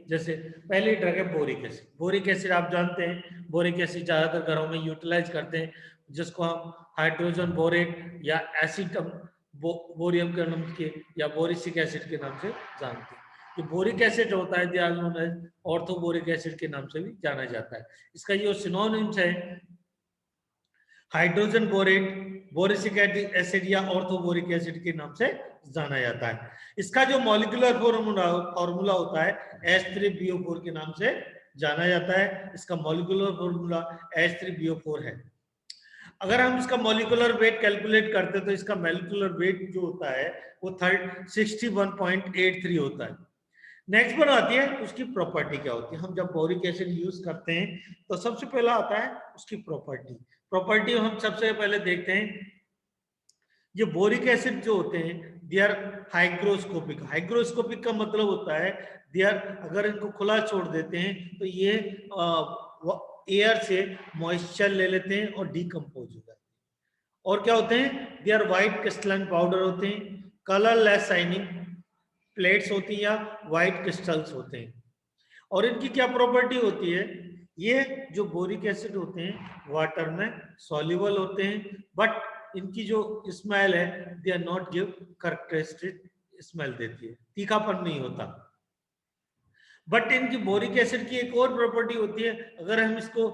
जैसे पहली ड्रग है बोरिक एसिड। बोरिक एसिड आप जानते हैं, बोरिक एसिड ज्यादातर घरों में यूटिलाइज करते हैं, जिसको हम हाइड्रोजन बोरेट या एसिड बोरियम के नाम के या बोरिसिक एसिड के नाम से जानते हैं। जो बोरिक एसिड होता है दिया ऑर्थोबोरिक एसिड के नाम से भी जाना जाता है। इसका जो सिनोनिम्स है हाइड्रोजन बोरेट, बोरिसिक एसिड या ऑर्थोबोरिक एसिड के नाम से जाना जाता है। इसका जो मॉलिक्यूलर फॉर्मूला होता है H3BO4 के नाम से जाना जाता है। इसका मॉलिक्यूलर फॉर्मूला H3BO4 है। अगर हम इसका मॉलिक्यूलर वेट कैलकुलेट करते हैं तो इसका मॉलिक्यूलर वेट जो होता है वो 61.83 होता है। नेक्स्ट पर आती है उसकी प्रॉपर्टी क्या होती है। हम जब बोरिक एसिड यूज करते हैं तो सबसे पहला आता है उसकी प्रॉपर्टी हम सबसे पहले देखते हैं। ये बोरिक एसिड जो होते हैं दे आर हाइग्रोस्कोपिक। हाइग्रोस्कोपिक का मतलब होता है दे आर, अगर इनको खुला छोड़ देते हैं तो ये एयर से मॉइस्चर ले लेते हैं और डिकम्पोज हो जाते हैं। और क्या होते हैं, they are white crystalline powder होते हैं, कलरलेस शाइनिंग प्लेट्स होती हैं या व्हाइट क्रिस्टल्स होते हैं। और इनकी क्या प्रॉपर्टी होती है, ये जो बोरिक एसिड होते हैं वाटर में सॉल्युबल होते हैं, बट इनकी जो स्मेल है they are not give characteristic smell देती है, तीखापन नहीं होता। बट इनकी बोरिक एसिड की एक और प्रॉपर्टी होती है, अगर हम इसको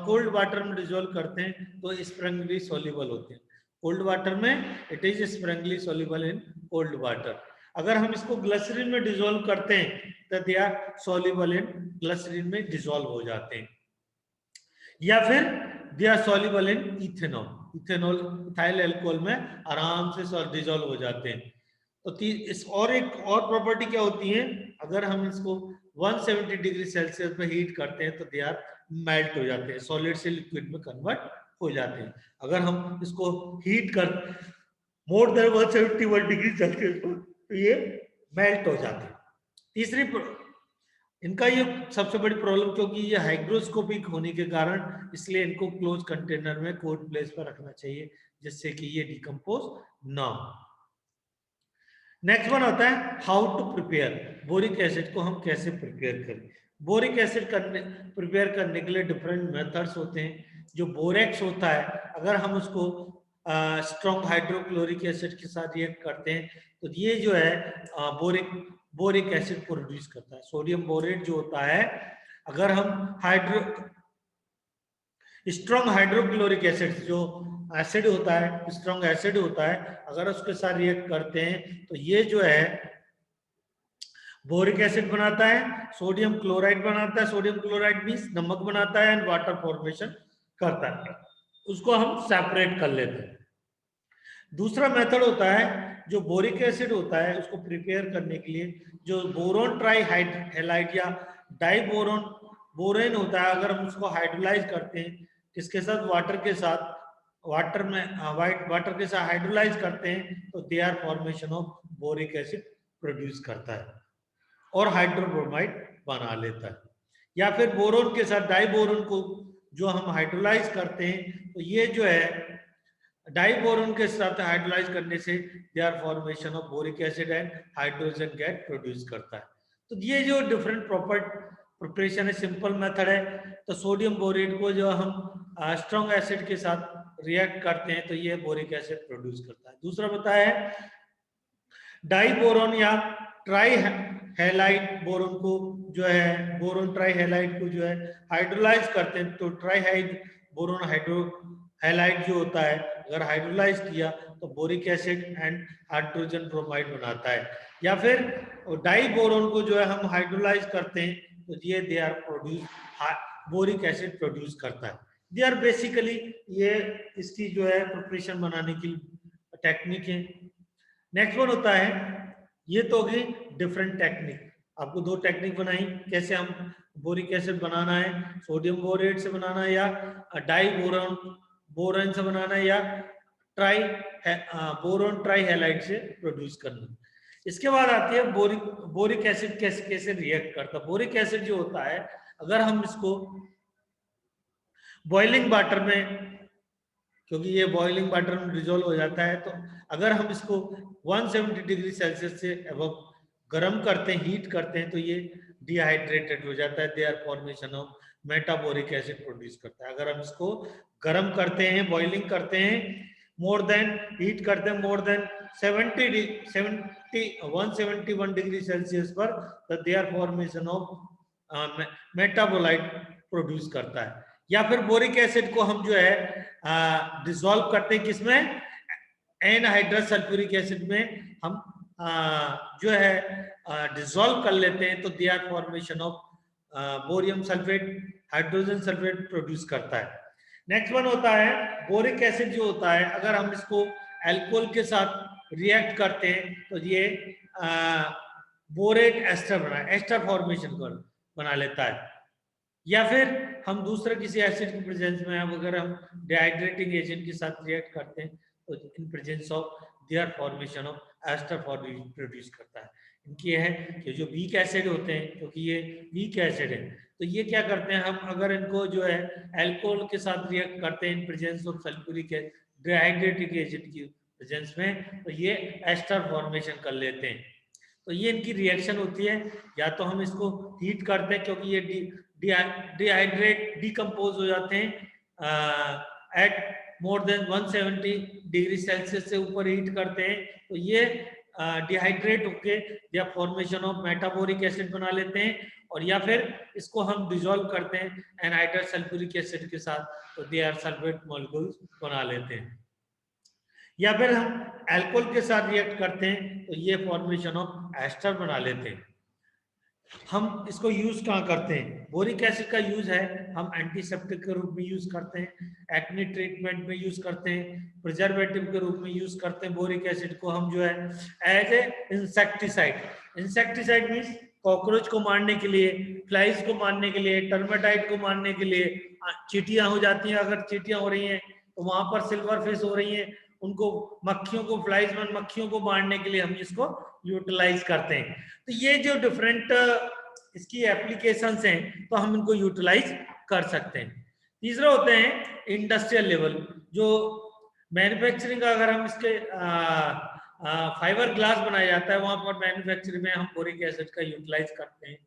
कोल्ड वाटर में डिजोल्व करते हैं तो स्प्रंगली सॉल्युबल होते हैं। कोल्ड वाटर में it is sparingly soluble in cold water. अगर हम इसको ग्लिसरीन में डिजोल्व करते हैं तो they are soluble in glycerine में डिजोल्व हो जाते हैं। या फिर they are soluble in ethanol, ethanol ethyl alcohol में आराम से डिजोल्व हो जाते हैं। तो इस और एक और प्रॉपर्टी क्या होती है, अगर हम इसको 170 डिग्री सेल्सियस पे हीट करते हैं तो दे आर मेल्ट हो जाते हैं, सॉलिड से लिक्विड में कन्वर्ट हो जाते हैं। अगर हम इसको हीट कर मोर देन 171 डिग्री सेल्सियस पर तो ये मेल्ट हो जाते हैं। तीसरी इनका ये सबसे बड़ी प्रॉब्लम, क्योंकि ये हाइग्रोस्कोपिक होने के कारण इसलिए इनको क्लोज कंटेनर में कोल्ड प्लेस पर रखना चाहिए जिससे कि ये डिकम्पोज ना हो। नेक्स्ट वन आता है how to prepare. Boric acid को हम कैसे प्रिपेयर करें। बोरिक एसिड प्रिपेयर करने के लिए डिफरेंट मेथड्स होते हैं। जो बोरेक्स होता है, अगर हम उसको स्ट्रॉन्ग हाइड्रोक्लोरिक एसिड के साथ रिएक्ट करते हैं तो ये जो है बोरिक एसिड प्रोड्यूस करता है। सोडियम बोरेट जो होता है, अगर हम स्ट्रॉन्ग हाइड्रोक्लोरिक एसिड जो एसिड होता है, स्ट्रॉन्ग एसिड होता है, अगर उसके साथ रिएक्ट करते हैं तो ये जो है बोरिक एसिड बनाता है, सोडियम क्लोराइड बनाता है। सोडियम क्लोराइड मींस नमक बनाता है एंड वाटर फॉर्मेशन करता है, उसको हम सेपरेट कर लेते हैं। दूसरा मेथड होता है जो बोरिक एसिड होता है उसको प्रिपेयर करने के लिए जो बोरोन ट्राई हैलाइड या डाई बोरेन होता है, अगर हम उसको हाइड्रोलाइज करते हैं किसके साथ, वाटर के साथ, वाटर के साथ हाइड्रोलाइज करते हैं तो they are formation of boric acid produce करता है और हाइड्रोब्रोमाइड बना लेता है। या फिर बोरोन के साथ डाई बोरोन को जो हम हाइड्रोलाइज करते हैं तो ये जो है डाई बोरोन के साथ हाइड्रोलाइज करने से they are formation of boric acid and hydrogen gas produce करता है। तो ये जो डिफरेंट प्रिपरेशन है, सिंपल मेथड है। तो सोडियम बोरेट को जो हम स्ट्रॉन्ग एसिड के साथ रिएक्ट करते हैं तो ये बोरिक एसिड प्रोड्यूस करता है। दूसरा बताया है डाई बोरोन या ट्राई हैलाइड बोरोन को जो है, बोरोन ट्राई हैलाइड को जो है हाइड्रोलाइज करते हैं तो ट्राई बोरोन हैलाइड जो होता है अगर हाइड्रोलाइज किया तो boric acid and hydrogen bromide बनाता है। या फिर डाई बोरोन को जो है हम हाइड्रोलाइज करते हैं तो ये they are produce boric acid produce करता है। दे आर बेसिकली ये इसकी जो है प्रिपरेशन बनाने की टेक्निक है। नेक्स्ट वन होता है, ये तो होगी डिफरेंट टेक्निक। आपको दो टेक्निक बनाई कैसे हम बोरिक एसिड बनाना है, सोडियम बोरेट से बनाना है या डाई बोरोन से बनाना है या बोरोन ट्राई हैलाइड से प्रोड्यूस करना। इसके बाद आती है बोरिक एसिड कैसे रिएक्ट करता है। बोरिक एसिड जो होता है अगर हम इसको बॉइलिंग वाटर में, क्योंकि ये बॉइलिंग वाटर में डिजोल्व हो जाता है, तो अगर हम इसको 170 डिग्री सेल्सियस से अबव गर्म करते हैं, हीट करते हैं तो ये डिहाइड्रेटेड हो जाता है, there formation of metaboric acid produce करता है। अगर हम इसको गर्म करते हैं, बॉइलिंग करते हैं, मोर देन हीट करते हैं मोर देन 171 डिग्री सेल्सियस पर, तो there formation of metabolite produce करता है। या फिर बोरिक एसिड को हम जो है डिसॉल्व करते हैं किसमें, एनहाइड्रस सल्फ्यूरिक एसिड में हम जो है डिसॉल्व कर लेते हैं, तो there formation of bohrium sulphate, hydrogen sulphate produce करता है। नेक्स्ट वन होता है बोरिक एसिड जो होता है, अगर हम इसको अल्कोहल के साथ रिएक्ट करते हैं तो ये बोरेट एस्टर एस्टर फॉर्मेशन बना लेता है। या फिर हम दूसरे किसी एसिड की प्रेजेंस में अगर हम डिहाइड्रेटिंग एजेंट के साथ रिएक्ट करते हैं तो in presence of there formation of ester produce करता है। इनकी है कि जो वीक एसिड होते हैं, क्योंकि ये वीक एसिड है, तो ये क्या करते हैं, हम अगर इनको जो है अल्कोहल के साथ रिएक्ट करते हैं इन presence of sulphuric dehydrating agent की प्रेजेंस में, तो ये एस्टर फॉर्मेशन कर लेते हैं। तो ये इनकी रिएक्शन होती है। या तो हम इसको हीट करते हैं, क्योंकि ये डिहाइड्रेट डिकम्पोज हो जाते हैं at more than 170 degree Celsius से ऊपर हीट करते हैं, तो ये डिहाइड्रेट होके या फॉर्मेशन ऑफ मेटाबोरिक एसिड बना लेते हैं। और या फिर इसको हम डिसॉल्व करते हैं एनहाइड्रस सल्फ्यूरिक एसिड के साथ, तो दे आर सल्फेट मॉलिक्यूल्स बना लेते हैं। या फिर हम अल्कोहल के साथ रिएक्ट करते हैं तो ये फॉर्मेशन ऑफ एस्टर बना लेते हैं। हम इसको यूज कहाँ करते हैं, बोरिक एसिड का यूज है हम एंटीसेप्टिक के रूप में यूज करते हैं, एक्ने ट्रीटमेंट में यूज करते हैं, प्रिजर्वेटिव के रूप में यूज करते हैं। बोरिक एसिड को हम जो है as a insecticide, insecticide means cockroach को मारने के लिए, फ्लाइज को मारने के लिए, टर्मेटाइट को मारने के लिए, चींटियां हो जाती हैं, अगर चींटियां हो रही हैं तो वहां पर सिल्वर फिश हो रही हैं, उनको मक्खियों को, फ्लाइज मक्खियों को मारने के लिए हम इसको यूटिलाइज करते हैं। तो ये जो डिफरेंट इसकी एप्लीकेशंस हैं, तो हम इनको यूटिलाइज कर सकते हैं। तीसरा होते हैं इंडस्ट्रियल लेवल, जो मैन्युफैक्चरिंग का, अगर हम इसके फाइबर ग्लास बनाया जाता है, वहां पर मैन्युफैक्चरिंग में हम बोरिक एसिड का यूटिलाइज करते हैं।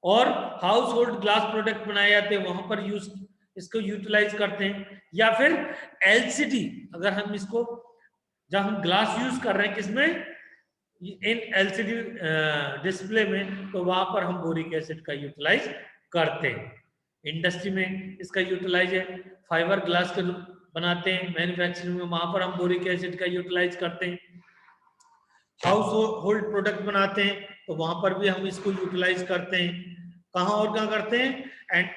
और हाउस होल्ड ग्लास प्रोडक्ट बनाए जाते हैं, वहां पर इसको यूटिलाइज करते हैं। या फिर एलसीडी, अगर हम इसको, जब हम ग्लास यूज कर रहे हैं किसमें, इन एलसीडी डिस्प्ले में, तो वहां पर हम बोरिक एसिड का यूटिलाइज करते हैं। इंडस्ट्री में इसका यूटिलाइज है, फाइबर ग्लास के बनाते हैं मैन्युफैक्चरिंग में, वहां पर हम बोरिक एसिड का यूटिलाइज करते हैं। हाउस होल्ड प्रोडक्ट बनाते हैं तो वहां पर भी हम इसको यूटिलाइज करते हैं। कहाँ और कहाँ करते हैं, एंड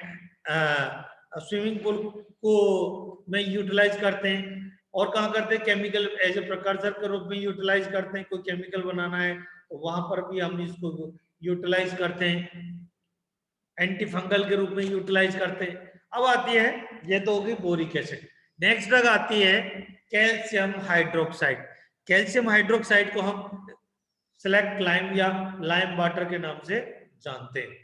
स्विमिंग पूल को में यूटिलाइज करते हैं। और कहाँ करते हैं, केमिकल एज ए प्रिकर्सर के रूप में यूटिलाइज करते हैं। कोई केमिकल बनाना है तो वहां पर भी हम इसको यूटिलाइज करते हैं, एंटी फंगल के रूप में यूटिलाइज करते हैं। अब आती है, ये तो होगी बोरिक एसिड। नेक्स्ट ड्रग आती है कैल्शियम हाइड्रोक्साइड। कैल्शियम हाइड्रोक्साइड को हम सेलेक्ट लाइम या लाइम वाटर के नाम से जानते हैं,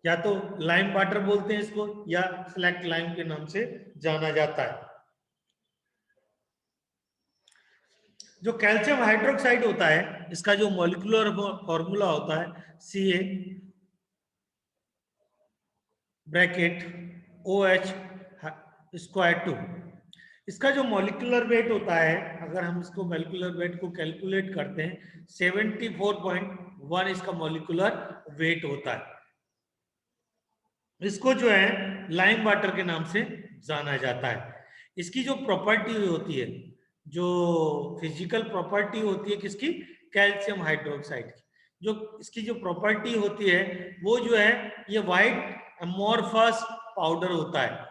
या तो लाइम वाटर बोलते हैं इसको, या सेलेक्ट लाइम के नाम से जाना जाता है। जो कैल्शियम हाइड्रोक्साइड होता है, इसका जो मॉलिक्यूलर फॉर्मूला होता है Ca ब्रैकेट OH स्क्वायर 2। इसका जो मॉलिक्यूलर वेट होता है, अगर हम इसको मॉलिक्यूलर वेट को कैलकुलेट करते हैं, 74.1 इसका मॉलिक्यूलर वेट होता है। इसको जो है लाइम वाटर के नाम से जाना जाता है। इसकी जो प्रॉपर्टी होती है, जो फिजिकल प्रॉपर्टी होती है किसकी, कैल्शियम हाइड्रोक्साइड की, जो इसकी जो प्रॉपर्टी होती है वो जो है ये व्हाइट अमोर्फस पाउडर होता है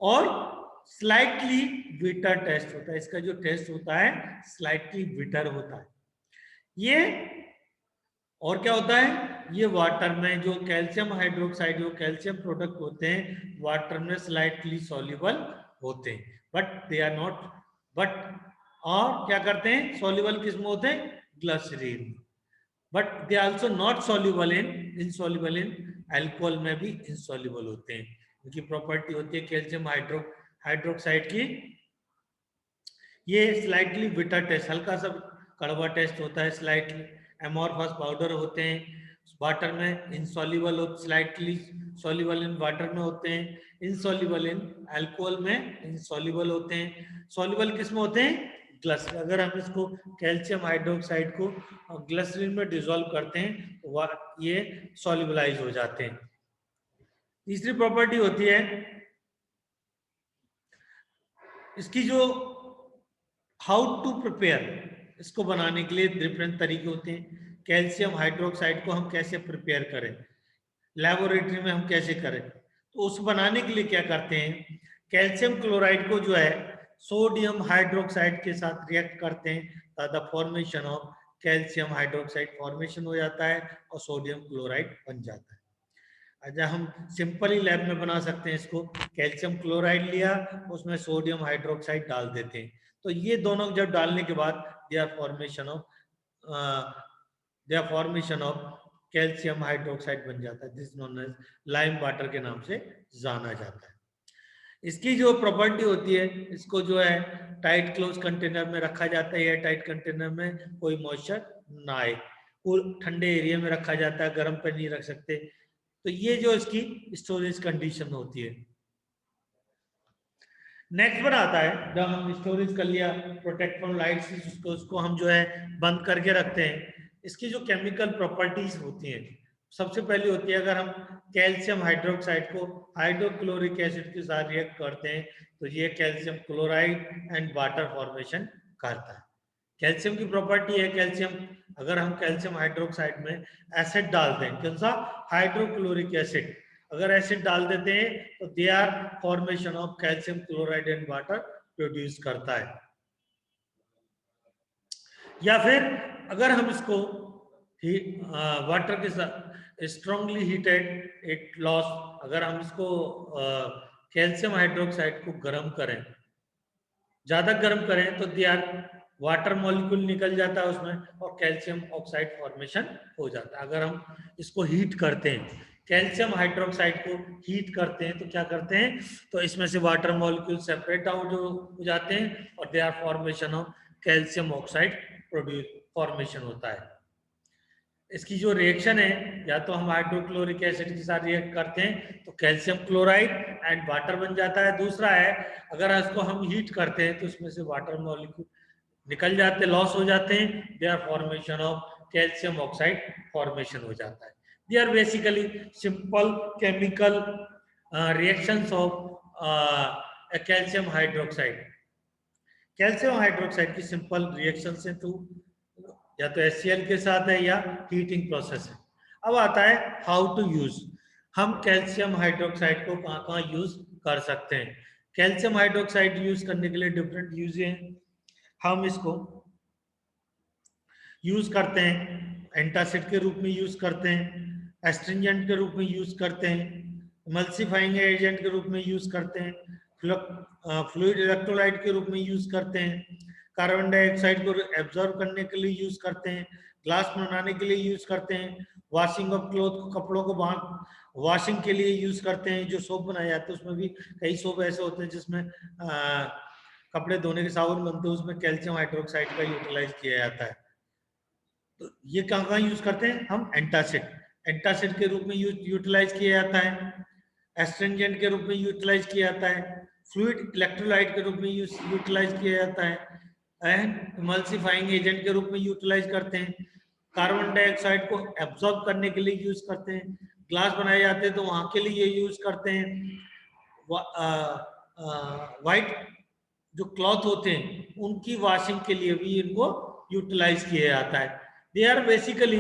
और स्लाइटली बिटर टेस्ट होता है। इसका जो टेस्ट होता है स्लाइटली बिटर होता है। ये और क्या होता है, ये वाटर में जो कैल्शियम हाइड्रोक्साइड, जो कैल्शियम प्रोडक्ट होते हैं, वाटर में स्लाइटली सॉल्युबल होते हैं, but they are not, but और क्या करते हैं, सॉल्युबल किस में होते हैं, glycerine, but they also not soluble in, insoluble in alcohol में भी इनसॉल्युबल होते हैं। उनकी प्रॉपर्टी होती है कैल्शियम हाइड्रोक्साइड की, ये स्लाइटली बिटर टेस्ट, हल्का सा कड़वा टेस्ट होता है, स्लाइटली अमोर्फस पाउडर होते हैं, वाटर में insoluble slightly soluble in water में होते हैं, इनसॉल्युबल इन अल्कोहल में इनसॉल्युबल होते हैं। सॉल्युबल किस में होते हैं? ग्लिसरीन। अगर हम इसको कैल्शियम हाइड्रोक्साइड को ग्लिसरीन में डिसॉल्व करते हैं तो ये सॉल्युबलाइज हो जाते हैं। तीसरी प्रॉपर्टी होती है इसकी जो हाउ टू प्रिपेयर, इसको बनाने के लिए डिफरेंट तरीके होते हैं। कैल्शियम हाइड्रोक्साइड को हम कैसे प्रिपेयर करें, लेबोरेटरी में हम कैसे करें, तो उस बनाने के लिए क्या करते हैं, कैल्शियम क्लोराइड को जो है सोडियम हाइड्रोक्साइड के साथ रिएक्ट करते हैं, the formation of calcium hydroxide formation हो जाता है और सोडियम क्लोराइड बन जाता है। अच्छा, हम सिंपल ही लैब में बना सकते हैं इसको। कैल्शियम क्लोराइड लिया, उसमें सोडियम हाइड्रोक्साइड डाल देते हैं, तो ये दोनों जब डालने के बाद there formation of calcium hydroxide बन जाता है, this known as lime water के नाम से जाना जाता है। इसकी जो प्रॉपर्टी होती है, इसको जो है टाइट क्लोज कंटेनर में रखा जाता है, या टाइट कंटेनर में कोई मॉइस्चर ना आए, ठंडे एरिया में रखा जाता है, गर्म पे नहीं रख सकते। तो ये जो इसकी स्टोरेज कंडीशन होती है। नेक्स्ट पर आता है, जब हम स्टोरेज कर लिया प्रोटेक्ट फ्रॉम लाइट से, उसको हम जो है बंद करके रखते हैं। इसकी जो केमिकल प्रॉपर्टीज होती हैं, सबसे पहली होती है, अगर हम कैल्शियम हाइड्रोक्साइड को हाइड्रोक्लोरिक एसिड के साथ रिएक्ट करते हैं तो ये calcium chloride and water formation करता है। कैल्शियम की प्रॉपर्टी है, कैल्शियम अगर हम कैल्शियम हाइड्रोक्साइड में एसिड डालते हैं, कौन सा? हाइड्रोक्लोरिक एसिड, अगर एसिड डाल देते हैं तो they are formation of calcium chloride and water produce करता है। या फिर अगर हम इसको वाटर के साथ स्ट्रांगली हीटेड इट लॉस, अगर हम इसको कैल्शियम हाइड्रोक्साइड को गर्म करें, ज्यादा गर्म करें, तो दे आर वाटर मॉलिक्यूल निकल जाता है उसमें और कैल्शियम ऑक्साइड फॉर्मेशन हो जाता है। अगर हम इसको हीट करते हैं, कैल्शियम हाइड्रोक्साइड को हीट करते हैं, तो क्या करते हैं, तो इसमें से वाटर मॉलिक्यूल सेपरेट आउट हो जाते हैं और they are formation of calcium oxide produce formation होता है। इसकी जो रिएक्शन है, या तो हम हाइड्रोक्लोरिक एसिड के साथ रिएक्ट करते हैं तो कैल्शियम क्लोराइड एंड वाटर बन जाता है। दूसरा है, अगर इसको हम हीट करते हैं तो इसमें से वाटर मॉलिक्यूल निकल जाते, लॉस हो जाते हैं, they are formation of calcium oxide formation हो जाता है। They are basically simple chemical reactions of calcium hydroxide. Calcium hydroxide की सिंपल रिएक्शन से टू या तो HCl के साथ है या हीटिंग प्रोसेस है। अब आता है हाउ टू यूज, हम कैल्शियम हाइड्रोक्साइड को कहाँ कहाँ यूज कर सकते हैं। कैल्शियम हाइड्रोक्साइड यूज करने के लिए डिफरेंट यूज हैं। हम इसको यूज करते हैं एंटासिड के रूप में यूज करते हैं, एस्ट्रिंजेंट के रूप में यूज करते हैं, इमल्सिफाइंग एजेंट के रूप में यूज करते हैं, फ्लूइड इलेक्ट्रोलाइट के रूप में यूज करते हैं, कार्बन डाइऑक्साइड को एब्जॉर्ब करने के लिए यूज करते हैं, ग्लास बनाने के लिए यूज करते हैं, वॉशिंग ऑफ क्लोथ को, कपड़ों को वॉशिंग के लिए यूज करते हैं। जो सोप बनाए जाते हैं उसमें भी कई सोप ऐसे होते हैं जिसमें कपड़े धोने के साबुन बनते हैं, उसमें कैल्शियम हाइड्रोक्साइड का यूटिलाइज किया जाता है। तो ये कहाँ कहाँ यूज करते हैं हम? एंटासिड के रूप में यूटिलाइज किया जाता है, एस्ट्रिंजेंट के रूप में यूटिलाइज किया जाता है, फ्लूइड इलेक्ट्रोलाइट के रूप में यूटिलाइज किया जाता है, एंड इमल्सिफाइंग एजेंट के रूप में यूटिलाइज करते हैं, कार्बन डाइऑक्साइड को एब्जॉर्ब करने के लिए यूज करते हैं, ग्लास बनाए जाते हैं तो वहां के लिए यूज करते हैं, वाइट जो क्लॉथ होते हैं उनकी वॉशिंग के लिए भी इनको यूटिलाइज किया जाता है। They are basically